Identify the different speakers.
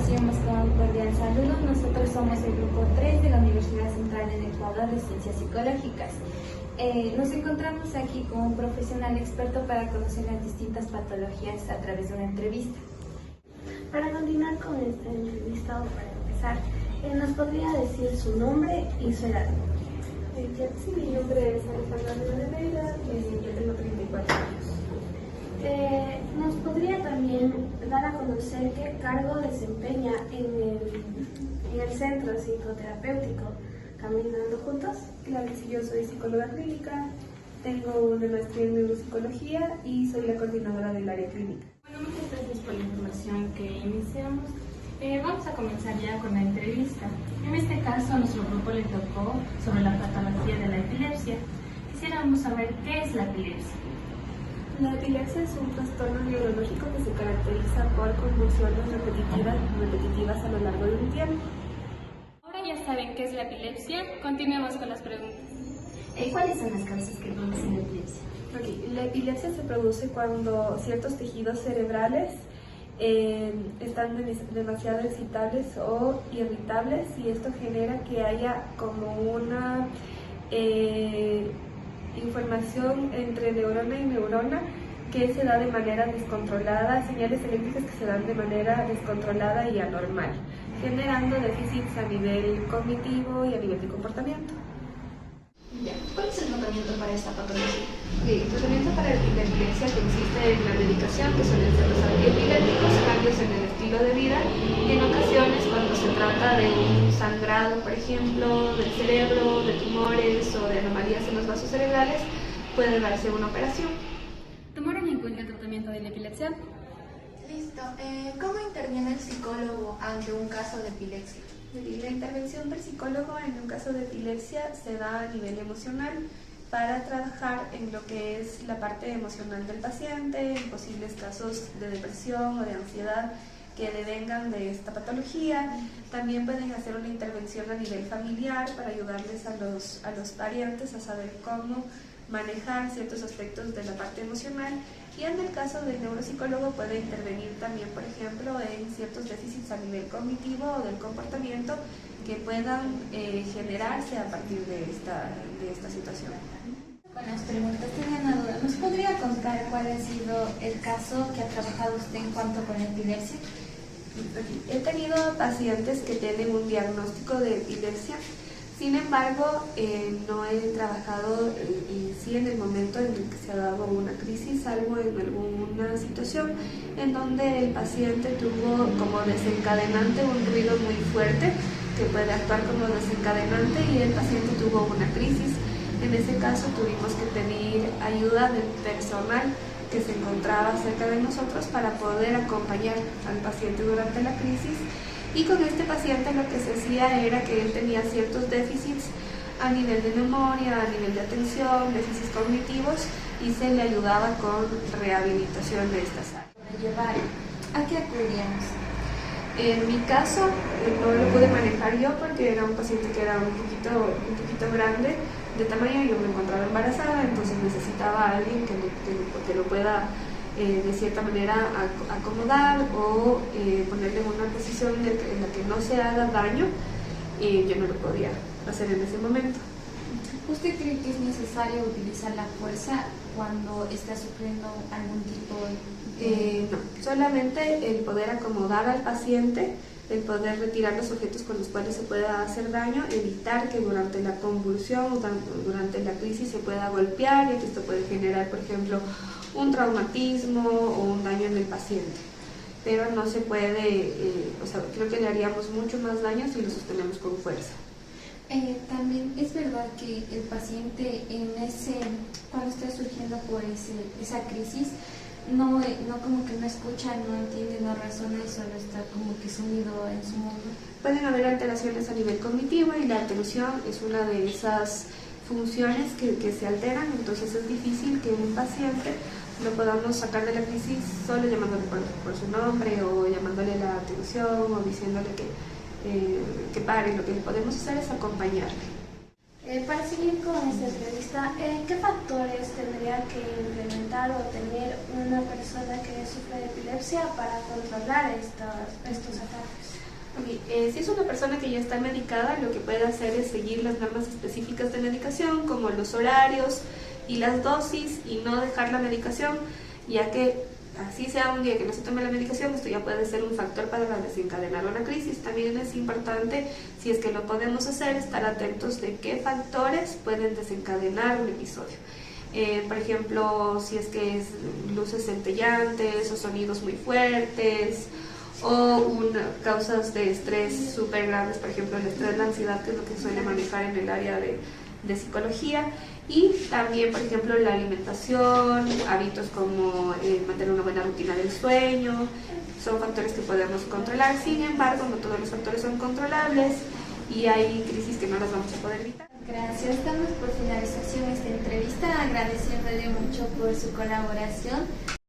Speaker 1: Recibimos con un cordial saludo. Nosotros somos el grupo 3 de la Universidad Central del Ecuador de Ciencias Psicológicas. Nos encontramos aquí con un profesional experto para conocer las distintas patologías a través de una entrevista.
Speaker 2: Para continuar con esta entrevista o para empezar, ¿nos podría decir su nombre y su edad?
Speaker 3: Sí, mi nombre es Alejandra Rivera, yo tengo 34 años.
Speaker 2: ¿Nos podría también dar a conocer qué cargo desempeña en el centro psicoterapéutico Caminando Juntos?
Speaker 3: Claro que sí, yo soy psicóloga clínica, tengo una maestría en neuropsicología y soy la coordinadora del área clínica.
Speaker 4: Bueno, muchas gracias por la información que iniciamos. Vamos a comenzar ya con la entrevista. En este caso, a nuestro grupo le tocó sobre la patología de la epilepsia. Quisiéramos saber qué es la epilepsia.
Speaker 3: La epilepsia es un trastorno neurológico que se caracteriza por convulsiones repetitivas a lo largo de un tiempo.
Speaker 4: Ahora ya saben qué es la epilepsia. Continuemos con las preguntas.
Speaker 5: ¿Cuáles son las causas que producen la epilepsia?
Speaker 3: La epilepsia se produce cuando ciertos tejidos cerebrales están demasiado excitables o irritables, y esto genera que haya como una información entre neurona y neurona que se da de manera descontrolada, señales eléctricas que se dan de manera descontrolada y anormal, generando déficits a nivel cognitivo y a nivel de comportamiento.
Speaker 5: ¿Cuál es el tratamiento para esta patología?
Speaker 3: El tratamiento para la epilepsia consiste en la medicación, que suelen ser los antiepilépticos, cambios en el estilo de vida, y en ocasiones cuando se trata de un sangrado, por ejemplo, del cerebro, de tumores o de anomalías en los vasos cerebrales, puede darse una operación.
Speaker 4: ¿Tomaron en cuenta el tratamiento de la epilepsia?
Speaker 5: Listo. ¿Cómo interviene el psicólogo ante un caso de epilepsia?
Speaker 3: La intervención del psicólogo en un caso de epilepsia se da a nivel emocional para trabajar en lo que es la parte emocional del paciente, en posibles casos de depresión o de ansiedad que devengan de esta patología. También pueden hacer una intervención a nivel familiar para ayudarles a los parientes a saber cómo manejar ciertos aspectos de la parte emocional, y en el caso del neuropsicólogo puede intervenir también, por ejemplo, en ciertos déficits a nivel cognitivo o del comportamiento que puedan generarse a partir de esta situación.
Speaker 1: Con las preguntas, tenía una duda. ¿Nos podría contar cuál ha sido el caso que ha trabajado usted en cuanto con la epilepsia?
Speaker 3: He tenido pacientes que tienen un diagnóstico de epilepsia. Sin embargo, no he trabajado sí en el momento en el que se ha dado una crisis, salvo en alguna situación en donde el paciente tuvo como desencadenante un ruido muy fuerte que puede actuar como desencadenante, y el paciente tuvo una crisis. En ese caso tuvimos que pedir ayuda del personal que se encontraba cerca de nosotros para poder acompañar al paciente durante la crisis. Y con este paciente lo que se hacía era que él tenía ciertos déficits a nivel de memoria, a nivel de atención, déficits cognitivos, y se le ayudaba con rehabilitación de estas áreas.
Speaker 1: ¿A qué acudíamos?
Speaker 3: En mi caso no lo pude manejar yo porque era un paciente que era un poquito grande de tamaño. Yo me encontraba embarazada, entonces necesitaba a alguien que lo pueda de cierta manera acomodar o ponerle en una posición en la que no se haga daño. Yo no lo podía hacer en ese momento.
Speaker 1: ¿Usted cree que es necesario utilizar la fuerza cuando está sufriendo algún tipo de...
Speaker 3: No, solamente el poder acomodar al paciente, el poder retirar los objetos con los cuales se pueda hacer daño, evitar que durante la convulsión o durante la crisis se pueda golpear, y que esto puede generar, por ejemplo, un traumatismo o un daño en el paciente. Pero no se puede, creo que le haríamos mucho más daño si lo sostenemos con fuerza.
Speaker 1: También es verdad que el paciente cuando está surgiendo por esa crisis, no como que no escucha, no entiende, no razona y solo está como que sumido en su mundo.
Speaker 3: Pueden haber alteraciones a nivel cognitivo, y la atención es una de esas funciones que se alteran. Entonces es difícil que un paciente lo podamos sacar de la crisis solo llamándole por su nombre, o llamándole la atención, o diciéndole que pare. Lo que podemos hacer es acompañarle.
Speaker 2: Para seguir con esta entrevista, ¿qué factores tendría que implementar o tener una persona que sufre de epilepsia para controlar estos ataques?
Speaker 3: Si es una persona que ya está medicada, lo que puede hacer es seguir las normas específicas de medicación, como los horarios y las dosis, y no dejar la medicación, ya que así sea un día que no se tome la medicación, esto ya puede ser un factor para desencadenar una crisis. También es importante, si es que lo podemos hacer, estar atentos de qué factores pueden desencadenar un episodio. Por ejemplo, si es que es luces centellantes o sonidos muy fuertes, o causas de estrés súper grandes, por ejemplo el estrés, la ansiedad, que es lo que suele manejar en el área de psicología. Y también, por ejemplo, la alimentación, hábitos como mantener una buena rutina del sueño, son factores que podemos controlar. Sin embargo, no todos los factores son controlables y hay crisis que no las vamos a poder evitar.
Speaker 1: Gracias, damos por finalización esta entrevista, agradeciéndole mucho por su colaboración.